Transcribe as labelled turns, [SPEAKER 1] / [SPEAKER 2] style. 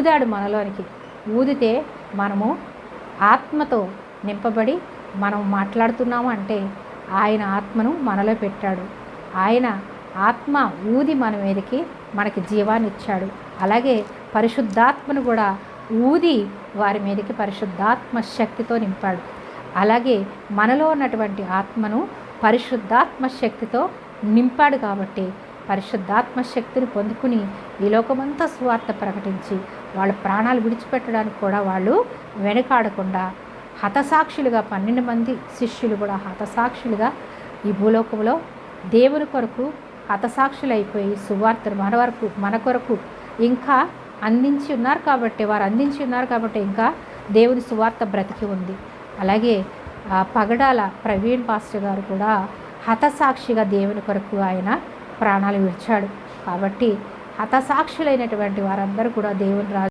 [SPEAKER 1] ఊదాడు మనలోనికి. ఊదితే మనము ఆత్మతో నింపబడి మనం మాట్లాడుతున్నాము అంటే ఆయన ఆత్మను మనలో పెట్టాడు. ఆయన ఆత్మ ఊది మన మీదకి మనకి జీవాన్ని ఇచ్చాడు. అలాగే పరిశుద్ధాత్మను కూడా ఊది వారి మీదకి పరిశుద్ధాత్మ శక్తితో నింపాడు. అలాగే మనలో ఉన్నటువంటి ఆత్మను పరిశుద్ధాత్మ శక్తితో నింపాడు. కాబట్టి పరిశుద్ధాత్మ శక్తిని పొందుకుని ఈ లోకమంతా సువార్త ప్రకటించి వాళ్ళ ప్రాణాలు విడిచిపెట్టడానికి కూడా వాళ్ళు వెనుకాడకుండా హతసాక్షులుగా 12 మంది శిష్యులు కూడా హతసాక్షులుగా ఈ భూలోకంలో దేవుని కొరకు హతసాక్షులైపోయి సువార్తను మన కొరకు ఇంకా అందించి ఉన్నారు. కాబట్టి ఇంకా దేవుని సువార్త బ్రతికి ఉంది. అలాగే పగడాల ప్రవీణ్ పాస్టర్ గారు కూడా హతసాక్షిగా దేవుని కొరకు ఆయన ప్రాణాలు విడిచాడు. కాబట్టి హతసాక్షులైనటువంటి వారందరూ కూడా దేవుని